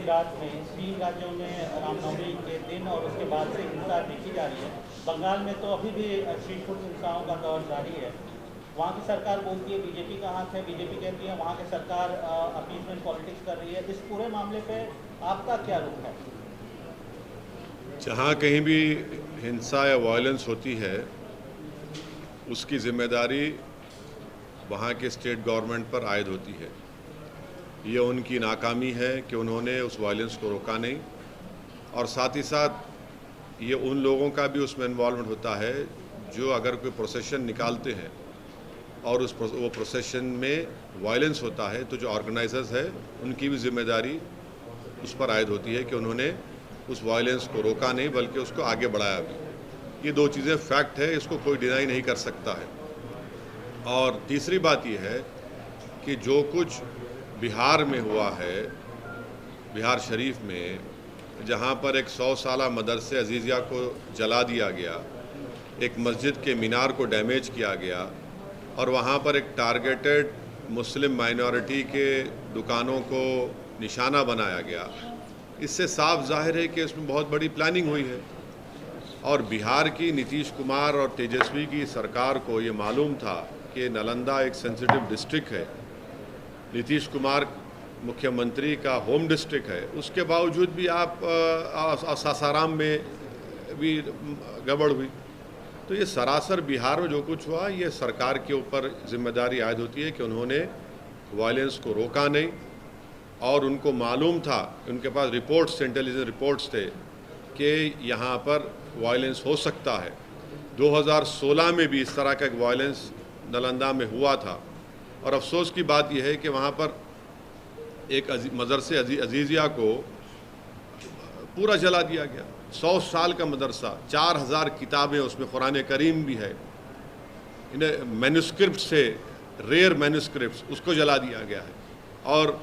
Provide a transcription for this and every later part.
गुजरात में 3 राज्यों में रामनवमी के दिन और उसके बाद से हिंसा देखी जा रही है। बंगाल में तो अभी भी स्ट्रीट फूड हिंसाओं का दौर जारी है। वहाँ की सरकार बोलती है बीजेपी का हाथ है, बीजेपी कहती है वहाँ की सरकार अपीसमेंट पॉलिटिक्स कर रही है। इस पूरे मामले पे आपका क्या रुख है? जहाँ कहीं भी हिंसा या वायलेंस होती है उसकी जिम्मेदारी वहाँ के स्टेट गवर्नमेंट पर आयद होती है। ये उनकी नाकामी है कि उन्होंने उस वायलेंस को रोका नहीं, और साथ ही साथ ये उन लोगों का भी उसमें इन्वॉल्वमेंट होता है जो अगर कोई प्रोसेशन निकालते हैं और वो प्रोसेशन में वायलेंस होता है तो जो ऑर्गेनाइजर्स है उनकी भी जिम्मेदारी उस पर आयद होती है कि उन्होंने उस वायलेंस को रोका नहीं बल्कि उसको आगे बढ़ाया भी। ये दो चीज़ें फैक्ट है, इसको कोई डिनाई नहीं कर सकता है। और तीसरी बात यह है कि जो कुछ बिहार में हुआ है, बिहार शरीफ में, जहाँ पर एक 100 साला मदरसे अजीज़िया को जला दिया गया, एक मस्जिद के मीनार को डैमेज किया गया और वहाँ पर एक टारगेटेड मुस्लिम माइनॉरिटी के दुकानों को निशाना बनाया गया, इससे साफ जाहिर है कि इसमें बहुत बड़ी प्लानिंग हुई है। और बिहार की नीतीश कुमार और तेजस्वी की सरकार को ये मालूम था कि नालंदा एक सेंसिटिव डिस्ट्रिक्ट है, नीतीश कुमार मुख्यमंत्री का होम डिस्ट्रिक्ट है, उसके बावजूद भी आप सासाराम में भी गड़बड़ हुई। तो ये सरासर बिहार में जो कुछ हुआ ये सरकार के ऊपर जिम्मेदारी आयद होती है कि उन्होंने वायलेंस को रोका नहीं, और उनको मालूम था, उनके पास रिपोर्ट्स, इंटेलिजेंस रिपोर्ट्स थे कि यहाँ पर वायलेंस हो सकता है। 2016 में भी इस तरह का एक वायलेंस नालंदा में हुआ था, और अफसोस की बात यह है कि वहाँ पर एक मदरसे अजीज़िया को पूरा जला दिया गया। 100 साल का मदरसा, 4000 किताबें उसमें, कुरान करीम भी है, इन्हें मैन्युस्क्रिप्ट से, रेयर मैन्युस्क्रिप्ट, उसको जला दिया गया है। और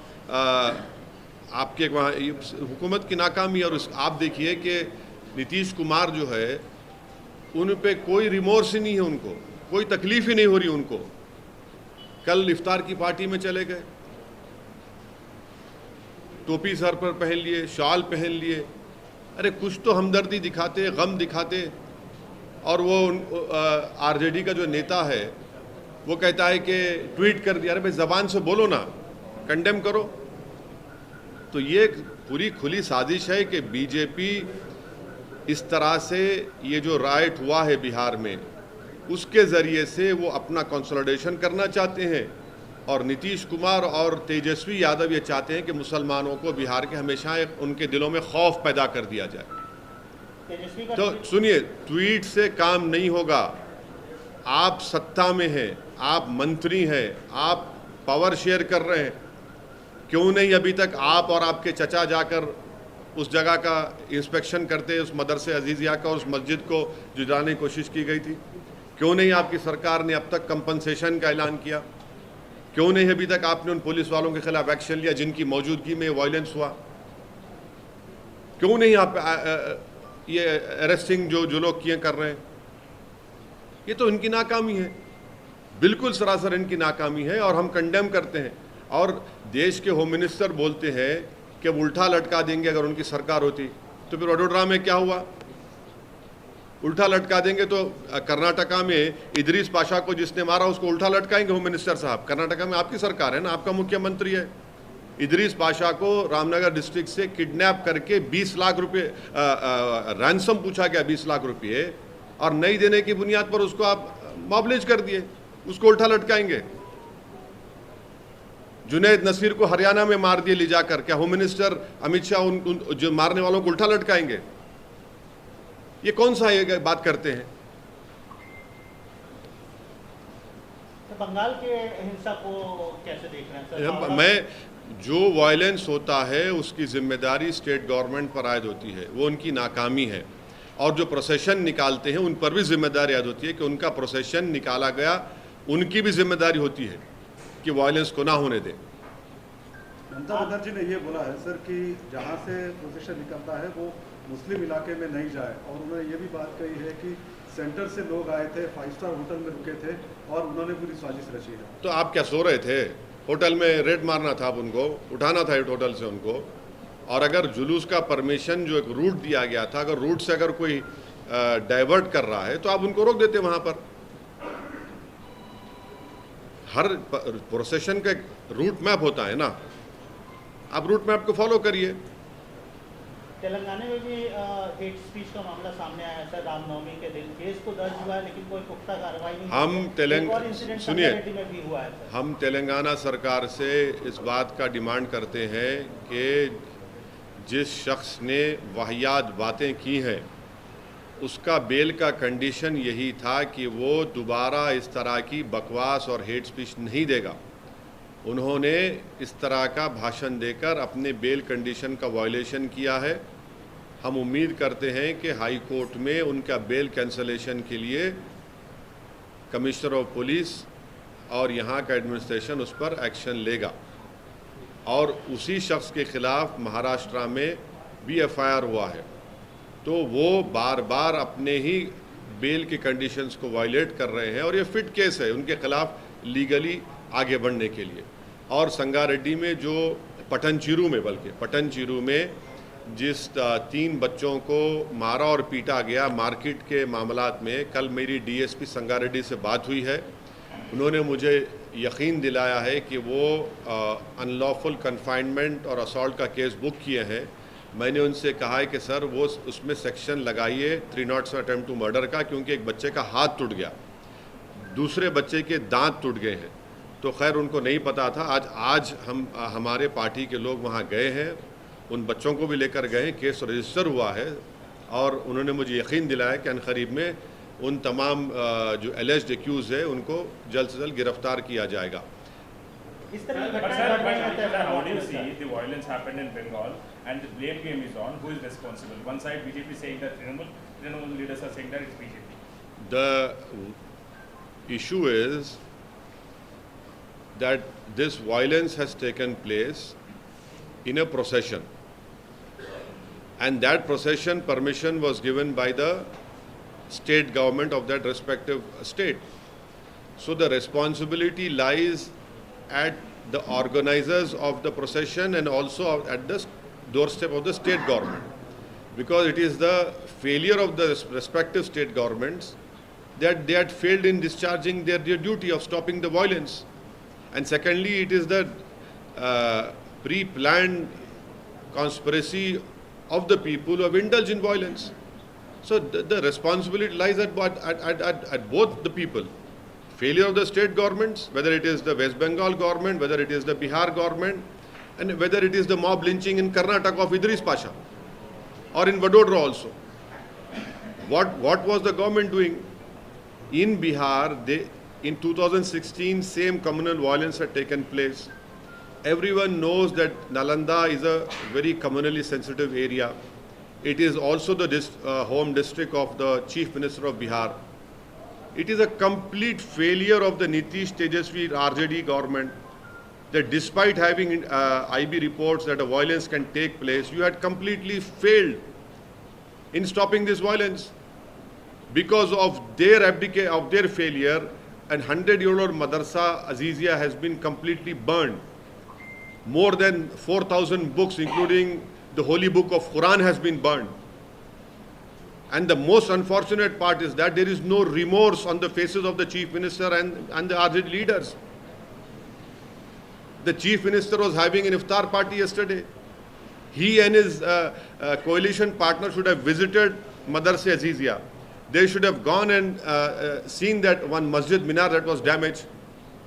आपके वहाँ हुकूमत की नाकामी, और आप देखिए कि नीतीश कुमार जो है उन पे कोई रिमोर्स ही नहीं है, उनको कोई तकलीफ ही नहीं हो रही उनको। कल इफ्तार की पार्टी में चले गए, टोपी सर पर पहन लिए, शॉल पहन लिए, अरे कुछ तो हमदर्दी दिखाते, गम दिखाते। और वो आरजेडी का जो नेता है वो कहता है कि ट्वीट कर दिया। अरे भाई ज़बान से बोलो ना, कंडेम करो। तो ये पूरी खुली साजिश है कि बीजेपी इस तरह से ये जो राइट हुआ है बिहार में, उसके ज़रिए से वो अपना कंसोलिडेशन करना चाहते हैं, और नीतीश कुमार और तेजस्वी यादव ये चाहते हैं कि मुसलमानों को बिहार के हमेशा उनके दिलों में खौफ पैदा कर दिया जाए। तो सुनिए, ट्वीट से काम नहीं होगा। आप सत्ता में हैं, आप मंत्री हैं, आप पावर शेयर कर रहे हैं, क्यों नहीं अभी तक आप और आपके चचा जाकर उस जगह का इंस्पेक्शन करते, उस मदरसे अजीज़िया का, उस मस्जिद को जुटाने की कोशिश की गई थी? क्यों नहीं आपकी सरकार ने अब तक कंपनसेशन का ऐलान किया? क्यों नहीं अभी तक आपने उन पुलिस वालों के खिलाफ एक्शन लिया जिनकी मौजूदगी में वायलेंस हुआ? क्यों नहीं आप ये अरेस्टिंग जो लोग किए कर रहे हैं? ये तो इनकी नाकामी है, बिल्कुल सरासर इनकी नाकामी है, और हम कंडेम करते हैं। और देश के होम मिनिस्टर बोलते हैं कि उल्टा लटका देंगे अगर उनकी सरकार होती। तो फिर वडोदरा में क्या हुआ? उल्टा लटका देंगे तो कर्नाटका में इदरीस पाशा को जिसने मारा उसको उल्टा लटकाएंगे होम मिनिस्टर साहब। कर्नाटका में आपकी सरकार है ना, आपका मुख्यमंत्री है। इदरीस पाशा को रामनगर डिस्ट्रिक्ट से किडनैप करके 20 लाख रुपये रैंसम पूछा गया, 20 लाख रुपये, और नहीं देने की बुनियाद पर उसको आप मॉबलिज कर दिए, उसको उल्टा लटकाएंगे। जुनैद नसीर को हरियाणा में मार दिए ले जाकर, क्या होम मिनिस्टर अमित शाह उन जो मारने वालों को उल्टा लटकाएंगे? ये कौन सा ये बात करते हैं? तो बंगाल के हिंसा को कैसे देख रहे हैं सर? मैं जो वायलेंस होता है उसकी जिम्मेदारी स्टेट गवर्नमेंट पर आयद होती है, वो उनकी नाकामी है। और जो प्रोसेशन निकालते हैं उन पर भी जिम्मेदारी आयद होती है कि उनका प्रोसेशन निकाला गया, उनकी भी जिम्मेदारी होती है कि वायलेंस को ना होने दें। ममता बनर्जी ने ये बोला है सर कि जहाँ से प्रोसेशन निकलता है वो मुस्लिम इलाके में नहीं जाए, और उन्होंने ये भी बात कही है कि सेंटर से लोग आए थे, 5 स्टार होटल में रुके थे और उन्होंने पूरी साजिश रची है। तो आप क्या सो रहे थे? होटल में रेड मारना था, आप उनको उठाना था होटल से उनको। और अगर जुलूस का परमिशन जो एक रूट दिया गया था, अगर रूट से अगर कोई डाइवर्ट कर रहा है तो आप उनको रोक देते वहाँ पर। हर प्रोसेशन का एक रूट मैप होता है ना, आप रूट मैप को फॉलो करिए। तेलंगाना में भी हेट स्पीच का मामला सामने आया सर, रामनवमी के दिन केस तो दर्ज हुआ है लेकिन कोई पुख्ता कार्रवाई नहीं। हम तेलंगाना सरकार से इस बात का डिमांड करते हैं कि जिस शख्स ने वाहियात बातें की हैं उसका बेल का कंडीशन यही था कि वो दोबारा इस तरह की बकवास और हेट स्पीच नहीं देगा। उन्होंने इस तरह का भाषण देकर अपने बेल कंडीशन का वायलेशन किया है। हम उम्मीद करते हैं कि हाई कोर्ट में उनका बेल कैंसलेशन के लिए कमिश्नर ऑफ पुलिस और यहाँ का एडमिनिस्ट्रेशन उस पर एक्शन लेगा। और उसी शख्स के ख़िलाफ़ महाराष्ट्र में भी एफआईआर हुआ है, तो वो बार बार अपने ही बेल के कंडीशंस को वायलेट कर रहे हैं और ये फिट केस है उनके ख़िलाफ़ लीगली आगे बढ़ने के लिए। और संगारेड्डी में जो पटनचेरू में जिस 3 बच्चों को मारा और पीटा गया मार्केट के मामलात में, कल मेरी डीएसपी संगारेड्डी से बात हुई है। उन्होंने मुझे यकीन दिलाया है कि वो अनलॉफुल कन्फाइनमेंट और असॉल्ट का केस बुक किए हैं। मैंने उनसे कहा है कि सर वो उसमें सेक्शन लगाइए 307 अटेम्प्ट टू मर्डर का, क्योंकि एक बच्चे का हाथ टूट गया, दूसरे बच्चे के दांत टूट गए हैं। तो खैर उनको नहीं पता था। आज हमारे पार्टी के लोग वहाँ गए हैं, उन बच्चों को भी लेकर गए, केस रजिस्टर हुआ है और उन्होंने मुझे यकीन दिलाया कि अनकरीब में उन तमाम जो एलिज्ड एक्यूज है उनको जल्द से जल्द गिरफ्तार किया जाएगा। इस तरह की issue is that this violence has taken place in a procession, and that procession permission was given by the state government of that respective state. So the responsibility lies at the organizers of the procession and also at the doorstep of the state government, because it is the failure of the respective state governments that they had failed in discharging their duty of stopping the violence. And secondly, it is the pre-planned conspiracy of the people who have indulged in violence. So the responsibility lies at both the people. Failure of the state governments, whether it is the West Bengal government, whether it is the Bihar government, and whether it is the mob lynching in Karnataka of Idris Pasha, or in Vadodara also. What was the government doing? In Bihar, in 2016, same communal violence had taken place. Everyone knows that Nalanda is a very communally sensitive area. It is also the home district of the Chief Minister of Bihar. It is a complete failure of the Nitish Tejasvi RJD government that despite having IB reports that a violence can take place, you had completely failed in stopping this violence. Because of their failure, and 100-year-old Madrasa Azizia has been completely burned. More than 4,000 books, including the holy book of Quran, has been burned. And the most unfortunate part is that there is no remorse on the faces of the Chief Minister and the RJD leaders. The Chief Minister was having an iftar party yesterday. He and his coalition partner should have visited Madrasa Azizia. They should have gone and seen that one masjid minar that was damaged.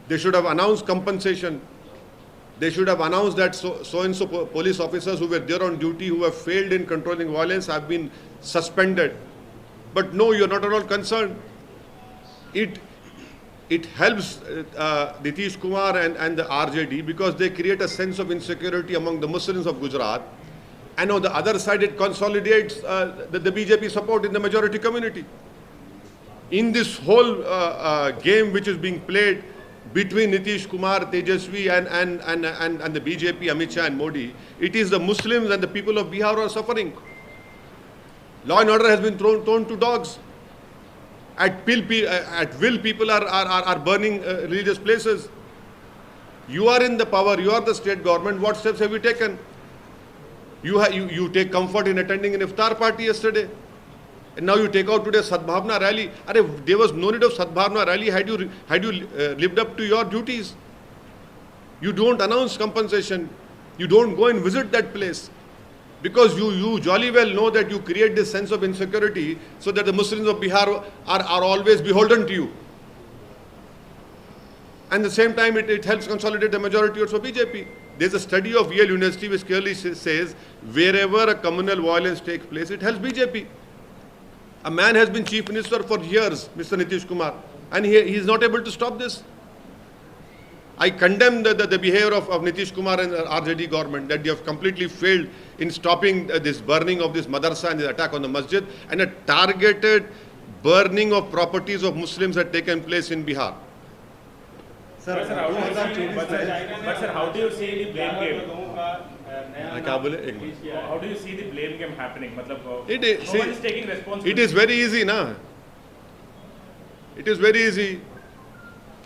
They should have announced compensation. They should have announced that so-and-so police officers who were there on duty, who have failed in controlling violence, have been suspended. But no, you're not at all concerned. It helps Nitish Kumar and the RJD because they create a sense of insecurity among the Muslims of Gujarat. And on the other side, it consolidates the BJP support in the majority community. In this whole game which is being played between Nitish Kumar, Tejasvi and the BJP, Amit Shah and Modi, it is the Muslims and the people of Bihar who are suffering. Law and order has been thrown to dogs. At will, people are burning religious places. You are in the power, you are the state government. What steps have you taken? You take comfort in attending an iftar party yesterday, and now you take out today Sadbhavna rally. There was no need of Sadbhavna rally had you lived up to your duties. You don't announce compensation. You don't go and visit that place, because you jolly well know that you create this sense of insecurity so that the Muslims of Bihar are always beholden to you. And at the same time, it helps consolidate the majority also BJP. There's a study of Yale University which clearly says wherever a communal violence takes place, it helps BJP. A man has been chief minister for years, Mr. Nitish Kumar, and he is not able to stop this. I condemn the behavior of Nitish Kumar and RJD government, that they have completely failed in stopping this burning of this madrasa and the attack on the masjid, and a targeted burning of properties of Muslims had taken place in Bihar. Sir, how do you see the blame game? How do you see the blame game happening? No one is taking responsibility. It is very easy, na? It is very easy.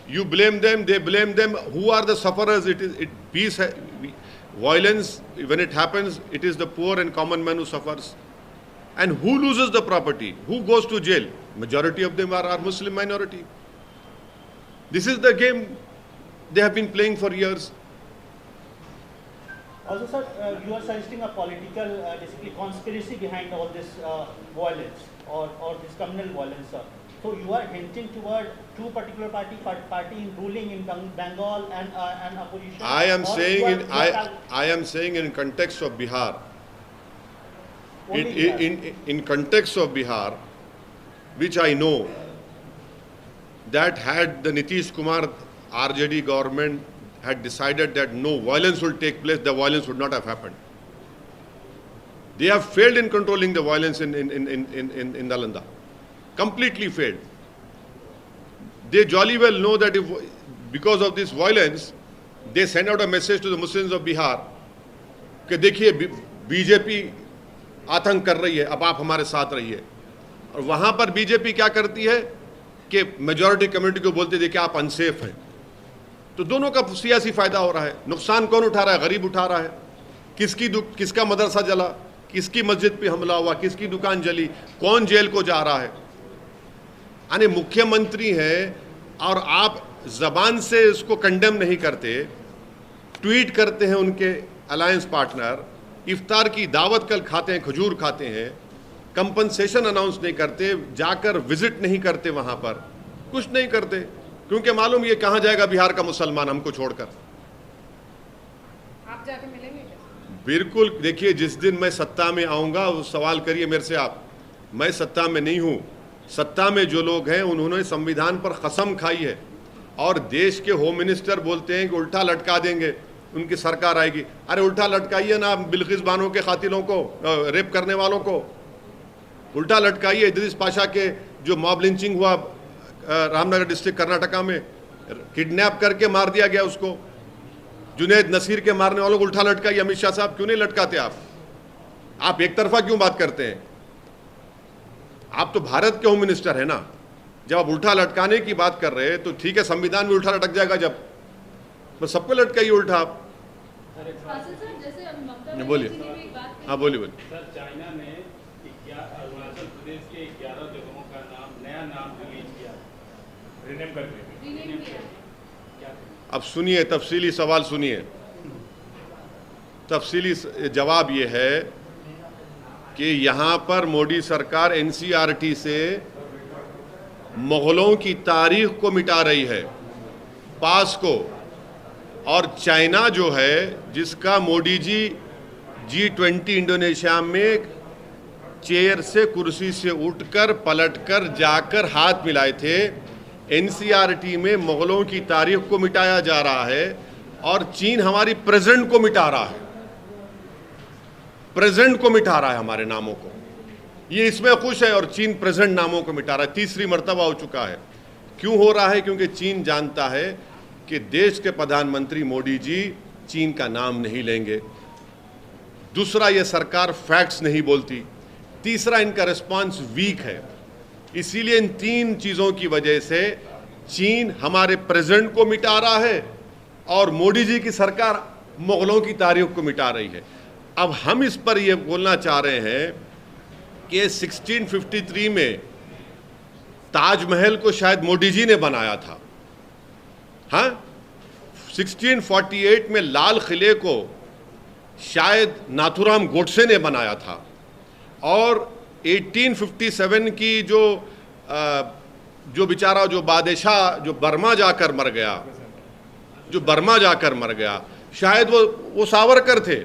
You blame them, they blame them. Who are the sufferers? Violence, when it happens, it is the poor and common man who suffers. And who loses the property? Who goes to jail? Majority of them are Muslim minority. This is the game they have been playing for years. Also, sir, you are suggesting a political, basically conspiracy behind all this violence or this communal violence, sir. So you are hinting toward two particular party in ruling in Bengal and opposition. I am saying in context of Bihar. In context of Bihar, which I know that had the Nitish Kumar RJD government had decided that no violence will take place, the violence would not have happened. They have failed in controlling the violence in Nalanda. Completely failed. They jolly well know that because of this violence, they send out a message to the Muslims of Bihar कि देखिए BJP आतंक कर रही है, अब आप हमारे साथ रहिए. और वहां पर बीजेपी क्या करती है कि मेजॉरिटी कम्युनिटी को बोलते देखिए आप अनसेफ हैं. तो दोनों का सियासी फायदा हो रहा है. नुकसान कौन उठा रहा है? गरीब उठा रहा है. किसका मदरसा जला, किसकी मस्जिद पे हमला हुआ, किसकी दुकान जली, कौन जेल को जा रहा है. यानी मुख्यमंत्री हैं और आप जबान से इसको कंडेम नहीं करते, ट्वीट करते हैं उनके अलायंस पार्टनर, इफ्तार की दावत कल खाते हैं, खजूर खाते हैं, कंपनसेशन अनाउंस नहीं करते, जाकर विजिट नहीं करते, वहां पर कुछ नहीं करते, क्योंकि मालूम ये कहां जाएगा बिहार का मुसलमान हमको छोड़कर. आप जाके मिलेंगे? बिल्कुल. देखिए, जिस दिन मैं सत्ता में आऊंगा उस सवाल करिए मेरे से आप. मैं सत्ता में नहीं हूं. सत्ता में जो लोग हैं उन्होंने संविधान पर कसम खाई है और देश के होम मिनिस्टर बोलते हैं कि उल्टा लटका देंगे, उनकी सरकार आएगी. अरे उल्टा लटकाइए ना बिल्किस बानो के कातिलों को, रेप करने वालों को उल्टा लटकाइए. इदरीस पाशा के जो मॉब लिंचिंग हुआ रामनगर डिस्ट्रिक्ट कर्नाटका में, किडनैप करके मार दिया गया उसको. जुनैद नसीर के मारने वालों को उल्टा लटकाइए. अमित शाह साहब क्यों नहीं लटकाते आप एक तरफा क्यों बात करते हैं? आप तो भारत के होम मिनिस्टर है ना. जब आप उल्टा लटकाने की बात कर रहे हैं तो ठीक है, संविधान में उल्टा लटक जाएगा जब, बस सबको लटकाइए उल्टा आप. बोलिए. हाँ बोलिए. सर, चाइना ने अरुणाचल प्रदेश के 11 जगहों का नया नाम रिलीज किया, रिनेम करके. अब सुनिए, तफसीली सवाल सुनिए. तफसीली जवाब ये है कि यहाँ पर मोदी सरकार एनसीईआरटी से मुगलों की तारीख को मिटा रही है, पास को. और चाइना जो है, जिसका मोदी जी G20 इंडोनेशिया में चेयर से, कुर्सी से उठकर पलटकर जाकर हाथ मिलाए थे, एनसीईआरटी में मुगलों की तारीख को मिटाया जा रहा है और चीन हमारी प्रेजेंट को मिटा रहा है. प्रेजेंट को मिटा रहा है हमारे नामों को. ये इसमें खुश है और चीन प्रेजेंट नामों को मिटा रहा है. तीसरी मर्तबा हो चुका है. क्यों हो रहा है? क्योंकि चीन जानता है कि देश के प्रधानमंत्री मोदी जी चीन का नाम नहीं लेंगे. दूसरा, ये सरकार फैक्ट्स नहीं बोलती. तीसरा, इनका रिस्पांस वीक है. इसीलिए इन तीन चीज़ों की वजह से चीन हमारे प्रेजेंट को मिटा रहा है और मोदी जी की सरकार मुगलों की तारीख को मिटा रही है. अब हम इस पर यह बोलना चाह रहे हैं कि 1653 में ताजमहल को शायद मोदी जी ने बनाया था, हाँ। 1648 में लाल किले को शायद नाथूराम गोडसे ने बनाया था, और 1857 की जो बेचारा जो बादशाह जो बर्मा जाकर मर गया, शायद वो सावरकर थे।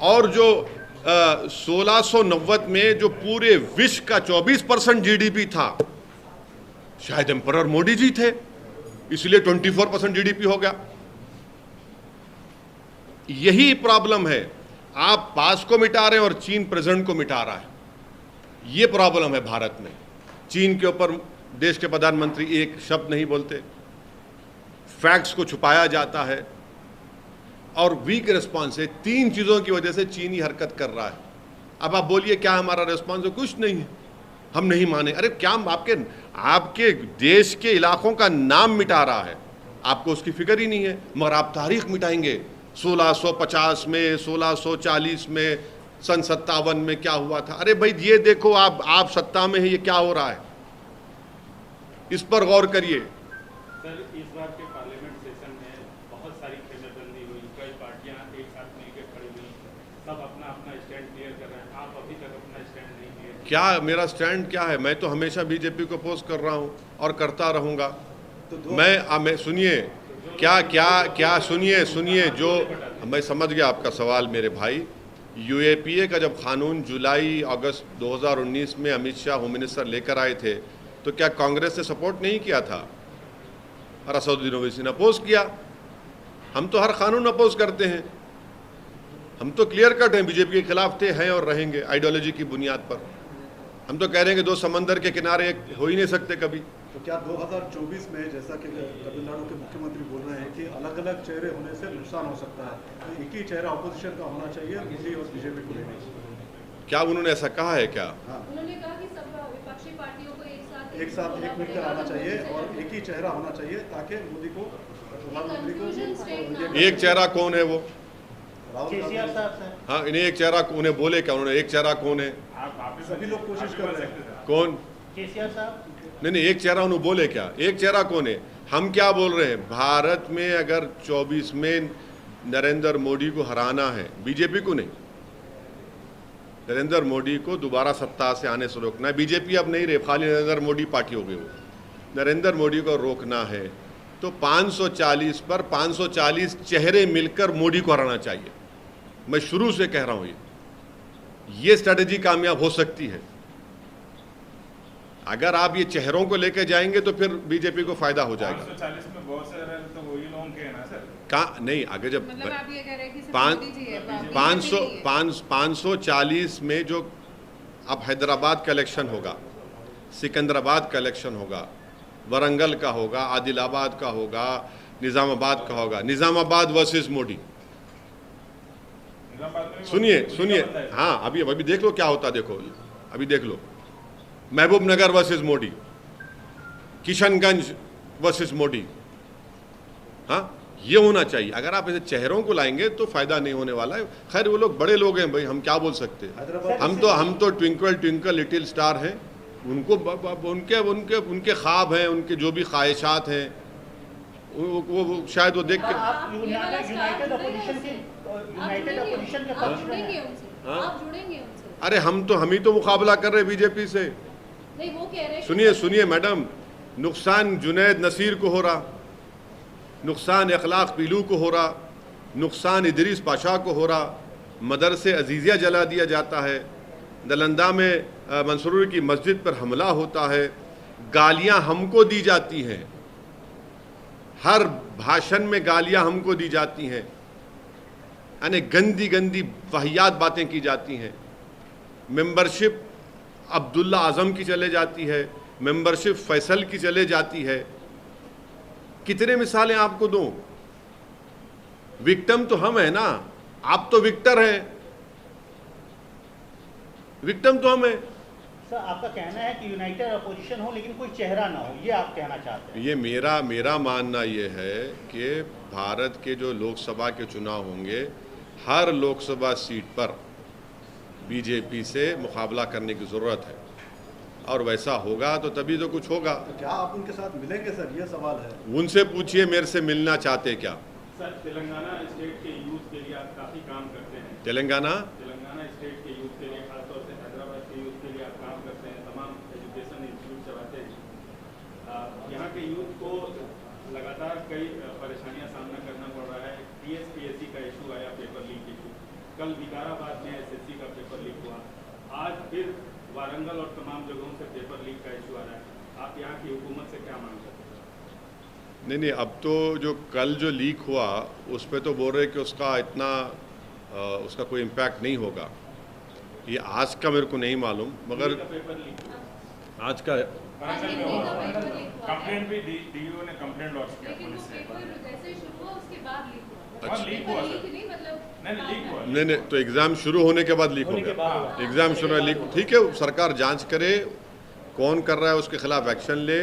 और जो 1690 में जो पूरे विश्व का 24% जीडीपी था, शायद एम्परर मोदी जी थे, इसलिए 24% जीडीपी हो गया। यही प्रॉब्लम है, आप पास को मिटा रहे हैं और चीन प्रेजेंट को मिटा रहा है। ये प्रॉब्लम है भारत में। चीन के ऊपर देश के प्रधानमंत्री एक शब्द नहीं बोलते, फैक्ट्स को छुपाया जाता है और वीक रिस्पॉन्स है। 3 चीज़ों की वजह से चीन ही हरकत कर रहा है। अब आप बोलिए क्या हमारा रिस्पॉन्स है? कुछ नहीं है, हम नहीं माने। अरे क्या आपके देश के इलाकों का नाम मिटा रहा है, आपको उसकी फिक्र ही नहीं है, मगर आप तारीख मिटाएंगे। 1650 में, 1640 में, सन 57 में क्या हुआ था। अरे भाई ये देखो, आप सत्ता में है, ये क्या हो रहा है, इस पर गौर करिए। सर, इस बार के पार्लियामेंट सेशन में बहुत सारी खेमेबंदी हुई, कई पार्टियां एक साथ मिलकर खड़ी हुई, सब अपना अपना स्टैंड क्लियर कर रहे हैं। आप अभी तक अपना स्टैंड नहीं क्लियर। क्या मेरा स्टैंड क्या है? मैं तो हमेशा बीजेपी को अपोज कर रहा हूं और करता रहूंगा। तो मैं सुनिए क्या सुनिए जो मैं समझ गया आपका सवाल मेरे भाई। यूएपीए का जब कानून जुलाई अगस्त 2019 में अमित शाह होम मिनिस्टर लेकर आए थे, तो क्या कांग्रेस ने सपोर्ट नहीं किया था? और असदुद्दीन ओवैसी ने अपोज किया। हम तो हर कानून अपोज करते हैं, हम तो क्लियर कट हैं, बीजेपी के खिलाफ थे, हैं और रहेंगे आइडियोलॉजी की बुनियाद पर। हम तो कह रहे हैं कि 2 समंदर के किनारे एक हो ही नहीं सकते कभी। तो क्या 2024 में, जैसा कि तमिलनाडु के मुख्यमंत्री बोल रहे हैं कि अलग अलग चेहरे होने से नुकसान हो सकता है, तो एक ही चेहरा अपोजिशन का होना चाहिए, मोदी और बीजेपी को लेने? क्या उन्होंने ऐसा कहा है क्या? हाँ, उन्होंने कहा कि सब विपक्षी पार्टियों को एक साथ एक मिलकर आना चाहिए और एक ही चेहरा होना चाहिए, ताकि मोदी को, प्रधानमंत्री को। एक चेहरा कौन है वो? केसीआर साहब। हाँ, इन्हें एक चेहरा उन्हें बोले क्या उन्होंने? एक चेहरा कौन है? सभी लोग कोशिश कर रहे हैं। कौन? केसीआर साहब। नहीं, एक चेहरा उन्होंने बोले क्या? एक चेहरा कौन है? हम क्या बोल रहे हैं, भारत में अगर 24 में नरेंद्र मोदी को हराना है, बीजेपी को नहीं, नरेंद्र मोदी को दोबारा सत्ता से आने से रोकना है। बीजेपी अब नहीं रहे, खाली नरेंद्र मोदी पार्टी हो गई। वो नरेंद्र मोदी को रोकना है तो 540 पर 540 चेहरे मिलकर मोदी को हराना चाहिए। मैं शुरू से कह रहा हूं ये स्ट्रेटेजी कामयाब हो सकती है। अगर आप ये चेहरों को लेकर जाएंगे तो फिर बीजेपी को फायदा हो जाएगा। 540 में बहुत सारे तो वही लोग के हैं ना सर। कहाँ नहीं, आगे जब मतलब आप ये कह रहे हैं कि 540 में जो अब हैदराबाद का इलेक्शन होगा, सिकंदराबाद का इलेक्शन होगा, वरंगल का होगा, आदिलाबाद का होगा, निज़ामाबाद का होगा, निज़ामाबाद वर्सेस मोदी। सुनिए, हाँ, अभी देख लो क्या होता, देखो अभी देख लो, महबूब नगर वर्सेस मोदी, किशनगंज वर्सेस मोदी। हाँ, ये होना चाहिए। अगर आप ऐसे चेहरों को लाएंगे तो फायदा नहीं होने वाला है। खैर वो लोग बड़े लोग हैं भाई, हम क्या बोल सकते हैं। हम तो ट्विंकल ट्विंकल लिटिल स्टार हैं। उनको उनके ख्वाब हैं, उनके जो भी ख्वाहिशात हैं, वो शायद वो देख के। यूनाइटेड अपोजिशन के पक्ष में हैं। आप जुड़ेंगे उनसे? अरे हम ही तो मुकाबला कर रहे हैं बीजेपी से। नहीं, वो कह रहे हैं। सुनिए मैडम, नुकसान जुनैद नसीर को हो रहा, नुकसान अखलाक पीलू को हो रहा, नुकसान इदरीस पाशा को हो रहा, मदरसे अजीज़िया जला दिया जाता है, नालंदा में मंसूर की मस्जिद पर हमला होता है, गालियां हमको दी जाती हैं, हर भाषण में गालियां हमको दी जाती हैं, यानी गंदी गंदी वाहियात बातें की जाती हैं। मेंबरशिप अब्दुल्ला आज़म की चले जाती है, मेंबरशिप फैसल की चले जाती है। कितने मिसालें आपको दूं? विक्टिम तो हम है ना, आप तो विक्टर हैं, विक्टिम तो हम है। सर, आपका कहना है कि यूनाइटेड अपोजिशन हो लेकिन कोई चेहरा ना हो, ये आप कहना चाहते हैं? ये मेरा मानना ये है कि भारत के जो लोकसभा के चुनाव होंगे, हर लोकसभा सीट पर बीजेपी से मुकाबला करने की ज़रूरत है, और वैसा होगा तो तभी तो कुछ होगा। तो क्या आप उनके साथ मिलेंगे सर, ये सवाल है। उनसे पूछिए मेरे से मिलना चाहते क्या। सर, तेलंगाना स्टेट के यूथ के लिए आप काफ़ी काम करते हैं। तेलंगाना स्टेट के यूथ के लिए, खासतौर से हैदराबाद के यूथ के लिए आप काम करते हैं, तमाम एजुकेशन इंस्टीट्यूट चलाते हैं। यहाँ के यूथ को लगातार कई परेशानियां सामना करना पड़ रहा है। TSPSC का इशू आया, पेपर लीक इशू। कल विकाराबाद में SSC का पेपर लीक हुआ। आज फिर वारंगल और तमाम जगहों से पेपर लीक का इशू आ रहा है। आप यहाँ की हुकूमत से क्या मांग करते हैं? नहीं, अब तो जो कल जो लीक हुआ उस पर तो बोल रहे कि उसका इतना उसका कोई इम्पैक्ट नहीं होगा। ये आज का मेरे को नहीं मालूम, मगर पेपर लीक आज का कंप्लेंट भी DO ने कंप्लेंट लॉन्च किया पुलिस से। जैसे शुरू हुआ उसके बाद लीक हुआ। अच्छा, लीक हुआ सर। नहीं मतलब नहीं, लीक हुआ। नहीं, तो एग्ज़ाम शुरू होने के बाद लीक हो गया। एग्ज़ाम शुरू में लीक, ठीक है, सरकार जांच करे, कौन कर रहा है उसके खिलाफ एक्शन ले।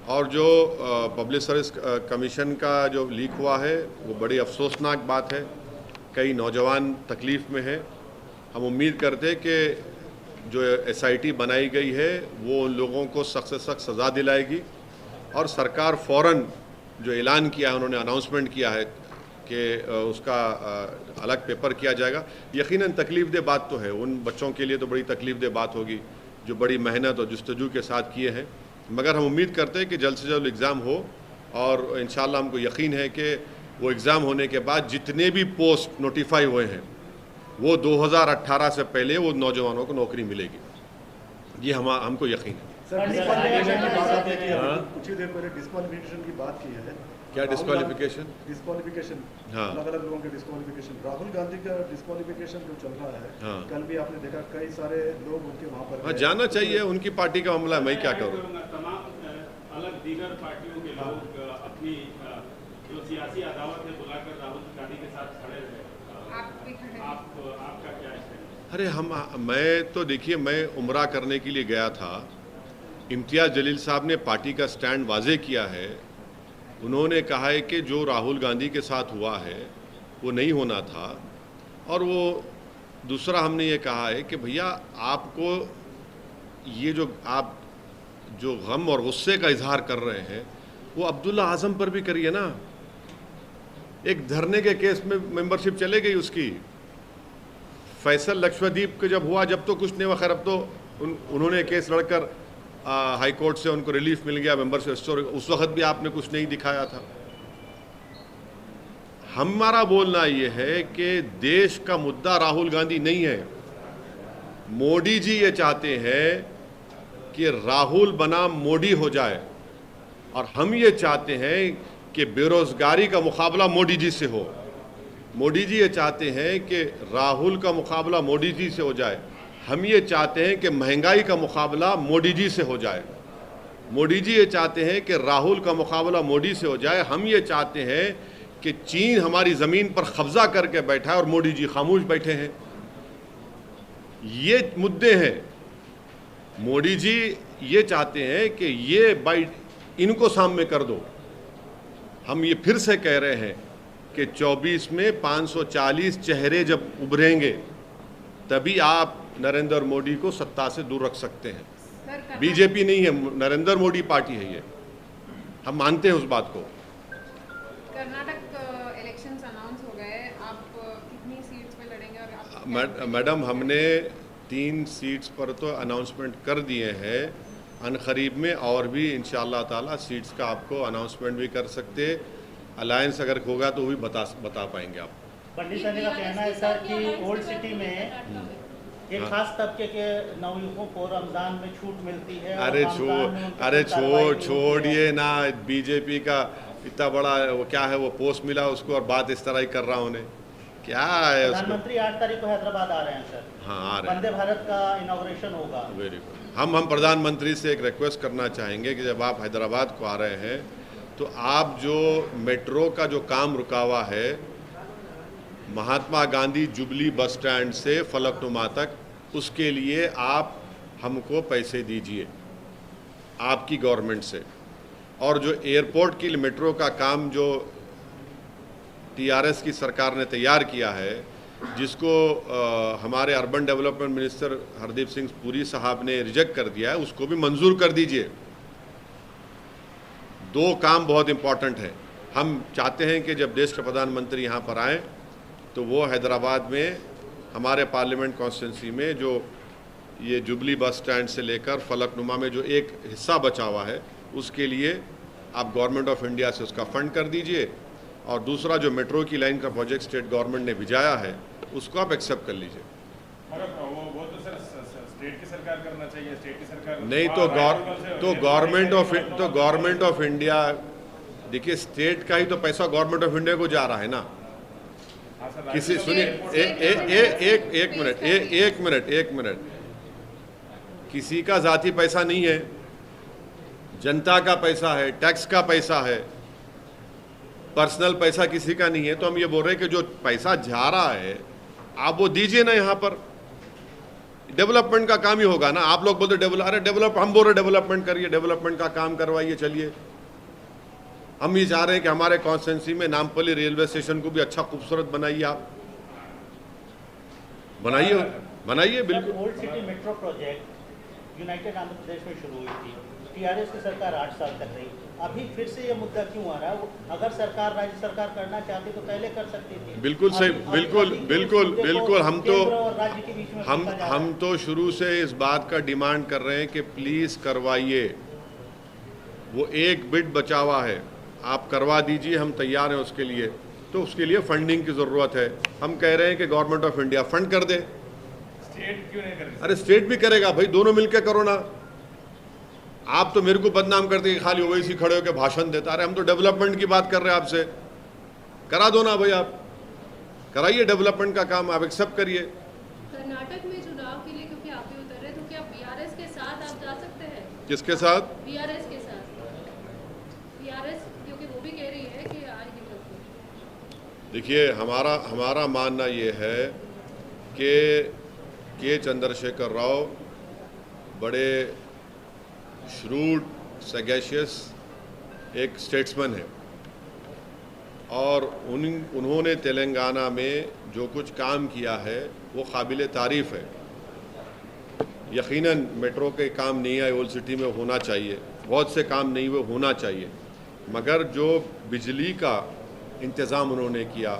और जो पब्लिक सर्विस कमीशन का जो लीक हुआ है वो बड़ी अफसोसनाक बात है। कई नौजवान तकलीफ़ में हैं। हम उम्मीद करते हैं कि जो SIT बनाई गई है वो उन लोगों को सख्त से सख्त सज़ा दिलाएगी, और सरकार फ़ौरन जो ऐलान किया है, उन्होंने अनाउंसमेंट किया है कि उसका अलग पेपर किया जाएगा। यकीनन तकलीफ़देह बात तो है, उन बच्चों के लिए तो बड़ी तकलीफ़देह बात होगी जो बड़ी मेहनत और जुस्तजू के साथ किए हैं। मगर हम उम्मीद करते हैं कि जल्द से जल्द एग्ज़ाम हो, और इंशाअल्लाह हमको यकीन है कि वो एग्ज़ाम होने के बाद जितने भी पोस्ट नोटिफाई हुए हैं वो 2018 से पहले वो नौजवानों को नौकरी मिलेगी। ये हमको यकीन है। सर, डिस्क्वालिफिकेशन की बात आपने की है, कुछ ही देर पहले डिस्क्वालिफिकेशन की बात की है। क्या डिस्क्वालिफिकेशन? डिस्क्वालिफिकेशन, हाँ। अलग-अलग लोगों के डिस्क्वालिफिकेशन। राहुल गांधी का डिस्क्वालिफिकेशन जो चल रहा है, हाँ। कल भी आपने देखा कई सारे लोग उनके वहाँ पर हाँ, गए। जाना चाहिए, उनकी पार्टी का मामला है, मैं क्या करूँ। तमाम अलग दीगर पार्टियों के लोग अपनी जो सियासी अदावत है बुलाकर राहुल गांधी के साथ खड़े रहे। आपका क्या स्टैंड? अरे मैं तो देखिए, मैं उम्रा करने के लिए गया था। इम्तियाज़ जलील साहब ने पार्टी का स्टैंड वाजे किया है। उन्होंने कहा है कि जो राहुल गांधी के साथ हुआ है वो नहीं होना था। और वो दूसरा हमने ये कहा है कि भैया आपको ये जो आप जो गम और गुस्से का इजहार कर रहे हैं वो अब्दुल्ला आज़म पर भी करिए ना। एक धरने के केस में मेंबरशिप चले गई उसकी। फैसल लक्षद्वीप के जब हुआ, जब तो कुछ नहीं हुआ, खैर अब तो उन्होंने केस लड़कर हाई कोर्ट से उनको रिलीफ मिल गया मेंबरशिप। उस वक्त भी आपने कुछ नहीं दिखाया था। हमारा बोलना ये है कि देश का मुद्दा राहुल गांधी नहीं है। मोदी जी ये चाहते हैं कि राहुल बनाम मोदी हो जाए, और हम ये चाहते हैं कि बेरोजगारी का मुकाबला मोदी जी से हो। मोदी जी ये चाहते हैं कि राहुल का मुकाबला मोदी जी से हो जाए। हम ये चाहते हैं कि महंगाई का मुकाबला मोदी जी से हो जाए। मोदी जी ये चाहते हैं कि राहुल का मुकाबला मोदी से हो जाए। हम ये चाहते हैं कि चीन हमारी ज़मीन पर कब्जा करके बैठा है और मोदी जी खामोश बैठे हैं। ये मुद्दे हैं। मोदी जी ये चाहते हैं कि ये इनको सामने कर दो। हम ये फिर से कह रहे हैं कि 24 में 540 चेहरे जब उभरेंगे तभी आप नरेंद्र मोदी को सत्ता से दूर रख सकते हैं। बीजेपी नहीं है, नरेंद्र मोदी पार्टी है ये, हम मानते हैं उस बात को। कर्नाटक इलेक्शंस अनाउंस हो गए, आप कितनी सीट्स पे लड़ेंगे? और मैडम, हमने 3 सीट्स पर तो अनाउंसमेंट कर दिए हैं। अनकरीब में और भी इंशाअल्लाह ताला सीट्स का आपको अनाउंसमेंट भी कर सकते। अलायंस अगर होगा तो वो भी बता पाएंगे आप। पंडित सर का कहना है सर कि ओल्ड सिटी में एक खास तबके के नवयुवकों को रमजान में छूट मिलती है। अरे छोड़िए ना, बीजेपी का इतना बड़ा वो क्या है, वो पोस्ट मिला उसको और बात इस तरह ही कर रहा उन्हें, क्या है उसको। प्रधानमंत्री 8 तारीख को हैदराबाद आ रहे हैं सर। हाँ, आ रहे हैं। वंदे भारत का इनॉग्रेशन होगा। Very good. हम प्रधानमंत्री से एक रिक्वेस्ट करना चाहेंगे कि जब आप हैदराबाद को आ रहे हैं तो आप जो मेट्रो का जो काम रुका हुआ है Mahatma Gandhi jubilee bus stand से फलकनुमा तक, उसके लिए आप हमको पैसे दीजिए आपकी गवर्नमेंट से। और जो एयरपोर्ट के लिए मेट्रो का काम जो TRS की सरकार ने तैयार किया है, जिसको हमारे urban development minister Hardeep Singh Puri साहब ने रिजेक्ट कर दिया है, उसको भी मंजूर कर दीजिए। दो काम बहुत इम्पॉर्टेंट है। हम चाहते हैं कि जब देश के प्रधानमंत्री यहाँ पर आएँ तो वो हैदराबाद में हमारे पार्लियामेंट कॉन्स्टिट्यूंसी में जो ये जुबली बस स्टैंड से लेकर फलकनुमा में जो एक हिस्सा बचा हुआ है, उसके लिए आप गवर्नमेंट ऑफ इंडिया से उसका फंड कर दीजिए, और दूसरा जो मेट्रो की लाइन का प्रोजेक्ट स्टेट गवर्नमेंट ने भिजाया है उसको आप एक्सेप्ट कर लीजिए। वो तो सर स्टेट की सरकार करना चाहिए, स्टेट की सरकार नहीं तो गवर्नमेंट ऑफ इंडिया, देखिए स्टेट का ही तो पैसा गवर्नमेंट ऑफ इंडिया को जा रहा है ना। किसी सुनिए एक मिनट, किसी का जाती पैसा नहीं है, जनता का पैसा है, टैक्स का पैसा है, पर्सनल पैसा किसी का नहीं है। तो हम ये बोल रहे हैं कि जो पैसा जा रहा है आप वो दीजिए ना। यहाँ पर डेवलपमेंट का काम ही होगा ना। आप लोग बोलते हम बोल रहे डेवलपमेंट करिए, डेवलपमेंट का काम करवाइए, चलिए। हम ये चाह रहे हैं कि हमारे कॉन्स्टिट्यूंसी में नामपल्ली रेलवे स्टेशन को भी अच्छा खूबसूरत बनाइए, आप बनाइए बिल्कुल। Old city metro project united Andhra Pradesh में शुरू हुई थी, टीआरएस की सरकार 8 साल तक रही, अभी फिर से ये मुद्दा क्यों आ रहा है? अगर सरकार, राज्य सरकार करना चाहती तो पहले कर सकती थी। बिल्कुल सही, बिल्कुल। हम तो शुरू से इस बात का डिमांड कर रहे हैं कि प्लीज करवाइए। वो एक बिट बचा हुआ है, आप करवा दीजिए, हम तैयार हैं उसके लिए। तो उसके लिए फंडिंग की ज़रूरत है। हम कह रहे हैं कि गवर्नमेंट ऑफ इंडिया फंड कर दे। स्टेट क्यों नहीं कर रही? अरे स्टेट भी करेगा भाई, दोनों मिलकर करो ना। आप तो मेरे को बदनाम करते हैं, खाली ओवैसी खड़े होकर भाषण देता। अरे हम तो डेवलपमेंट की बात कर रहे हैं आपसे, करा दो ना भाई, आप कराइए डेवलपमेंट का काम, आप एक्सेप्ट करिए। कर्नाटक में चुनाव के लिए क्योंकि आप ही उतर रहे, तो क्या बीआरएस के साथ आप जा सकते हैं? किसके साथ? बीआरएस के साथ। बीआरएस क्योंकि वो भी कह रही है कि आएगी। देखिए हमारा मानना ये है कि के चंद्रशेखर राव बड़े श्रूड, सगैशियस एक स्टेट्समैन है, और उन्होंने तेलंगाना में जो कुछ काम किया है वो काबिल तारीफ़ है। यकीनन मेट्रो के काम नहीं है, ओल्ड सिटी में होना चाहिए, बहुत से काम नहीं हुए, होना चाहिए, मगर जो बिजली का इंतज़ाम उन्होंने किया,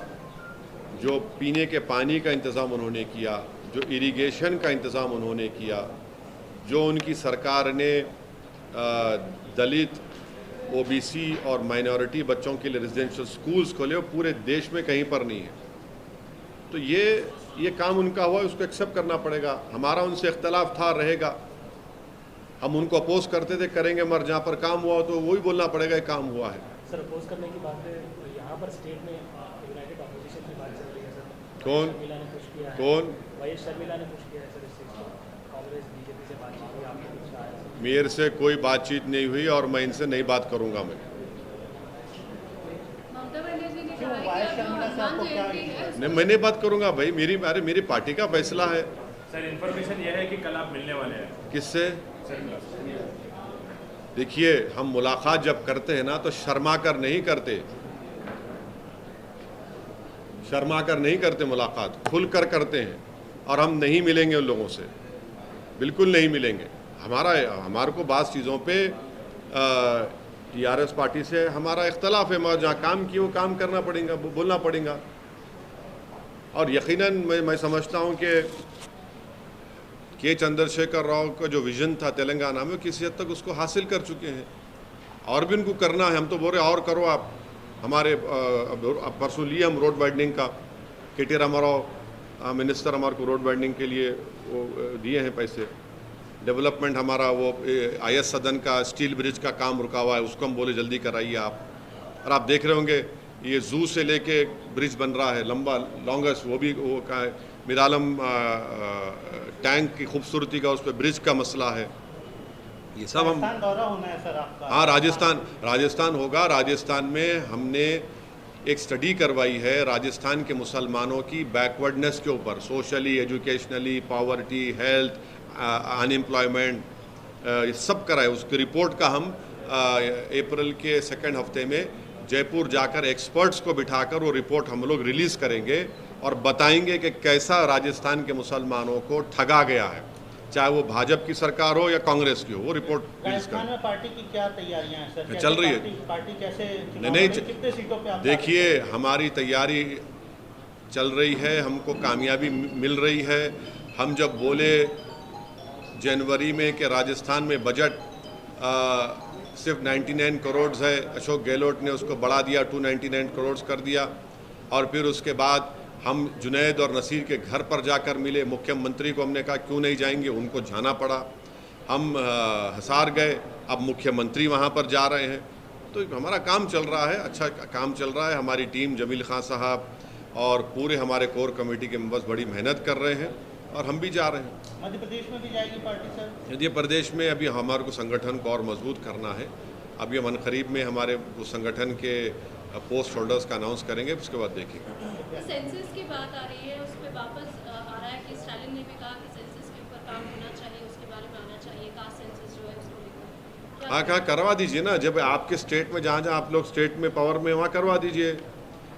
जो पीने के पानी का इंतज़ाम उन्होंने किया, जो इरिगेशन का इंतज़ाम उन्होंने किया, जो उनकी सरकार ने दलित, ओबीसी और माइनॉरिटी बच्चों के लिए रेजिडेंशियल स्कूल्स खोले, वो पूरे देश में कहीं पर नहीं है। तो ये काम उनका हुआ, उसको एक्सेप्ट करना पड़ेगा। हमारा उनसे इख्तलाफ था, रहेगा, हम उनको अपोज करते थे, करेंगे, मगर जहाँ पर काम हुआ तो वही बोलना पड़ेगा ये काम हुआ है। सर अपोज करने की बात है, यहाँ पर स्टेट में यूनाइटेड ऑपोजिशन की बात चल रही है सर। कौन? शर्मिला ने पुश किया है। कौन? वाईएस शर्मिला ने पुश किया है सर इस चीज़ को। कांग्रेस बीजेपी से बातचीत हुई, आपने कुछ कहा है? मेरे से कोई बातचीत नहीं हुई और मैं इनसे नहीं बात करूंगा। मैं ममता बनर्जी ने कहा है कि हनुमान जयंती है, नहीं, मैं नहीं बात करूंगा भाई, मेरी पार्टी का फैसला है। सर इन्फॉर्मेशन यह है कि कल आप मिलने वाले हैं। किससे? सर देखिए, हम मुलाकात जब करते हैं ना तो शर्मा कर नहीं करते, मुलाकात खुल कर करते हैं, और हम नहीं मिलेंगे उन लोगों से, बिल्कुल नहीं मिलेंगे। हमारे को बात चीज़ों पे टीआरएस पार्टी से हमारा इख्तलाफ है, मगर जहाँ काम किए वो काम करना पड़ेगा, बोलना पड़ेगा। और यकीनन मैं समझता हूँ कि के चंद्रशेखर राव का जो विज़न था तेलंगाना में, किसी हद तक उसको हासिल कर चुके हैं, और भी उनको करना है। हम तो बोल रहे और करो आप। हमारे परसों लिए हम रोड वाइडनिंग का, के.टी. रामाराव मिनिस्टर हमारे को रोड वाइडनिंग के लिए वो दिए हैं पैसे। डेवलपमेंट हमारा वो IS सदन का स्टील ब्रिज का काम रुका हुआ है, उसको हम बोले जल्दी कराइए आप। और आप देख रहे होंगे ये जू से लेके ब्रिज बन रहा है लंबा, लॉन्गेस्ट, वो भी वो का है। मिरालम टैंक की खूबसूरती का, उस पर ब्रिज का मसला है। ये सब हम दौरा होना है सर आपका? हाँ, राजस्थान होगा। राजस्थान में हमने एक स्टडी करवाई है राजस्थान के मुसलमानों की बैकवर्डनेस के ऊपर, socially, educationally, poverty, health, unemployment, ये सब करा है। उसकी रिपोर्ट का हम अप्रैल के 2nd हफ्ते में जयपुर जाकर एक्सपर्ट्स को बिठाकर वो रिपोर्ट हम लोग रिलीज़ करेंगे और बताएंगे कि कैसा राजस्थान के मुसलमानों को ठगा गया है, चाहे वो भाजपा की सरकार हो या कांग्रेस की हो। वो रिपोर्ट राजस्थान में पार्टी की क्या तैयारियां हैं सर? चल रही है। पार्टी कैसे नहीं, कितने सीटों पे आप? देखिए, हमारी तैयारी चल रही है, हमको कामयाबी मिल रही है। हम जब बोले जनवरी में कि राजस्थान में बजट सिर्फ 99 करोड़ है, अशोक गहलोत ने उसको बढ़ा दिया, 299 करोड़ कर दिया। और फिर उसके बाद हम जुनैद और नसीर के घर पर जाकर मिले, मुख्यमंत्री को हमने कहा क्यों नहीं जाएंगे, उनको जाना पड़ा। हम हिसार गए, अब मुख्यमंत्री वहाँ पर जा रहे हैं। तो हमारा काम चल रहा है, अच्छा काम चल रहा है। हमारी टीम, जमील खान साहब और पूरे हमारे कोर कमेटी के मेंबर्स बड़ी मेहनत कर रहे हैं और हम भी जा रहे हैं। मध्य प्रदेश में भी जाएगी पार्टी सर? मध्य प्रदेश में अभी हमारे को संगठन को और मजबूत करना है। अभी हम अनकरीब में हमारे उस संगठन के पोस्ट होल्डर्स का अनाउंस करेंगे, उसके बाद देखेंगे। सेंसस की बात आ रही है, उस पर वापस आ रहा है कि स्टालिन ने भी कहा कि सेंसस के ऊपर काम होना चाहिए, उसके बारे में आना चाहिए, कास्ट सेंसस जो है उसको लेकर। हाँ, कहाँ करवा दीजिए ना, जब आपके स्टेट में जहाँ जहाँ आप लोग स्टेट में पावर में वहाँ करवा दीजिए।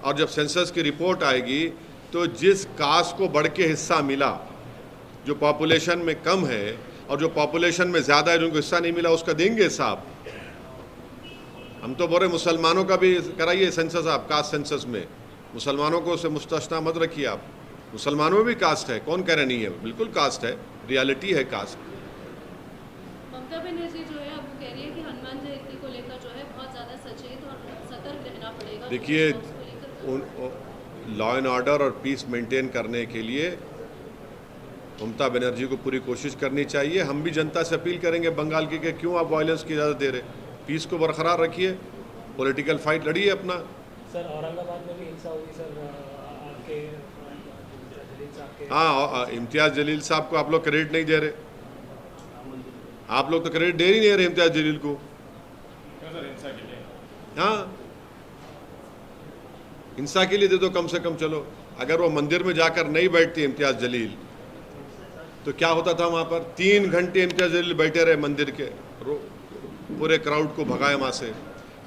और जब सेंसस की रिपोर्ट आएगी तो जिस कास्ट को बढ़ के हिस्सा मिला, जो पॉपुलेशन में कम है और जो पॉपुलेशन में ज़्यादा है जिनको हिस्सा नहीं मिला, उसका देंगे हिसाब। हम तो बोल रहे मुसलमानों का भी कराइए सेंसस, आप कास्ट सेंसस में मुसलमानों को उसे मुस्तस्ना मत रखिए। आप मुसलमानों में भी कास्ट है, कौन कह रहे नहीं है, बिल्कुल कास्ट है, रियलिटी है कास्ट। ममता बनर्जी जो है अब वो कह रही है कि हनुमान जयंती को लेकर जो है बहुत ज़्यादा सचेत और सतर्क रहना पड़ेगा। देखिए, लॉ एंड ऑर्डर और पीस मेंटेन करने के लिए ममता बनर्जी को पूरी कोशिश करनी चाहिए। हम भी जनता से अपील करेंगे बंगाल की कि क्यों आप वायलेंस की इजाज़त दे रहे, पीस को बरकरार रखिए, पॉलिटिकल फाइट लड़िए अपना। सर औरंगाबाद में भी हिंसा हुई सर, आपके जलील साहब के। हाँ, इम्तियाज़ जलील साहब को आप लोग क्रेडिट नहीं दे रहे, आप लोग तो क्रेडिट दे ही नहीं रहे इम्तियाज़ जलील को। क्यों सर, हिंसा के लिए? हाँ, हिंसा के लिए दे दो कम से कम। चलो, अगर वो मंदिर में जाकर नहीं बैठती इम्तियाज़ जलील तो क्या होता था वहाँ पर? 3 घंटे इम्तियाज़ जलील बैठे रहे मंदिर के, पूरे क्राउड को भगाए वहाँ से।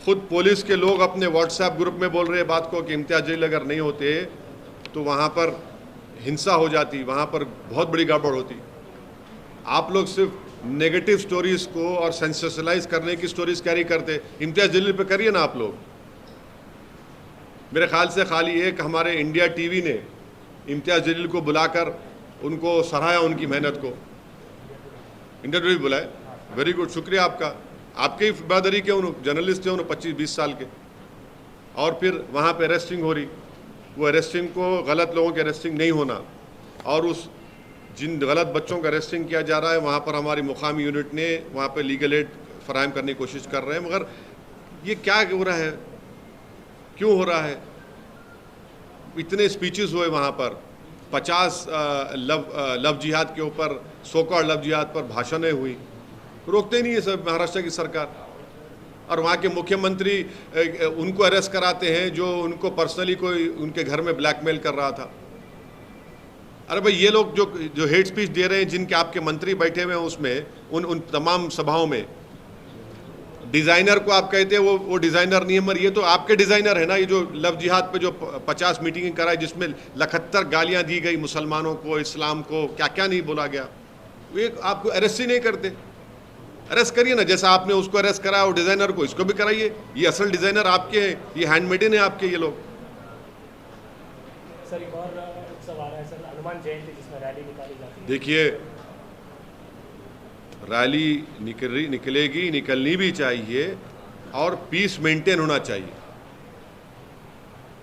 खुद पुलिस के लोग अपने व्हाट्सएप ग्रुप में बोल रहे हैं बात को कि इम्तियाज़ जलील अगर नहीं होते तो वहाँ पर हिंसा हो जाती, वहाँ पर बहुत बड़ी गड़बड़ होती। आप लोग सिर्फ नेगेटिव स्टोरीज़ को और सेंसेशनलाइज करने की स्टोरीज कैरी करते। इम्तियाज़ जलील पे करिए ना आप लोग। मेरे ख्याल से खाली एक हमारे इंडिया टीवी ने इम्तियाज़ जलील को बुलाकर उनको सराहा, उनकी मेहनत को। इंडिया टीवी बुलाए, वेरी गुड, शुक्रिया आपका। आपके ही बरादरी के उन जर्नलिस्ट थे, उन्होंने 25-20 साल के। और फिर वहाँ पे अरेस्टिंग हो रही, वो अरेस्टिंग को, गलत लोगों की अरेस्टिंग नहीं होना, और उस जिन गलत बच्चों का अरेस्टिंग किया जा रहा है वहाँ पर हमारी मुकामी यूनिट ने वहाँ पे लीगल एड फराहम करने की कोशिश कर रहे हैं। मगर ये क्या हो रहा है, क्यों हो रहा है? इतने स्पीचेस हुए वहाँ पर, 50 लव जिहाद के ऊपर, सो-कॉल्ड लव जिहाद पर भाषणें हुई, रोकते नहीं है सब महाराष्ट्र की सरकार। और वहाँ के मुख्यमंत्री उनको अरेस्ट कराते हैं जो उनको पर्सनली कोई उनके घर में ब्लैकमेल कर रहा था। अरे भाई, ये लोग जो हेट स्पीच दे रहे हैं, जिनके आपके मंत्री बैठे हुए हैं उसमें, उन तमाम सभाओं में, डिज़ाइनर को आप कहते हैं वो डिज़ाइनर नहीं है, मगर ये तो आपके डिज़ाइनर है ना। ये जो लव जिहाद पे जो 50 मीटिंग कराई जिसमें 71 गालियाँ दी गई मुसलमानों को, इस्लाम को, क्या क्या नहीं बोला गया, ये आपको अरेस्ट ही नहीं करते। अरेस्ट करिए ना, जैसा आपने उसको अरेस्ट कराया, वो डिज़ाइनर को इसको भी कराइए। ये असल डिज़ाइनर आपके हैं, ये हैंडमेडन है आपके ये लोग। सर एक और उत्सव आ रहा है सर, हनुमान जयंती, जिसमें रैली निकाली जाती है। देखिए, रैली निकलेगी, निकलनी भी चाहिए और पीस मेंटेन होना चाहिए।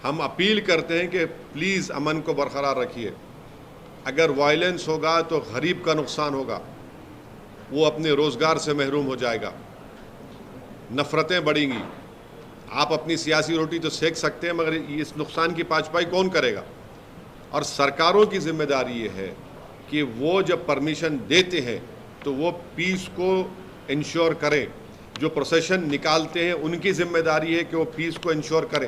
हम अपील करते हैं कि प्लीज़ अमन को बरकरार रखिए। अगर वायलेंस होगा तो गरीब का नुकसान होगा, वो अपने रोज़गार से महरूम हो जाएगा, नफ़रतें बढ़ेंगी। आप अपनी सियासी रोटी तो सेक सकते हैं, मगर इस नुकसान की पाँचपाई कौन करेगा? और सरकारों की जिम्मेदारी ये है कि वो जब परमिशन देते हैं तो वो पीस को इंश्योर करें। जो प्रोसेशन निकालते हैं उनकी जिम्मेदारी है कि वो पीस को इंश्योर करें।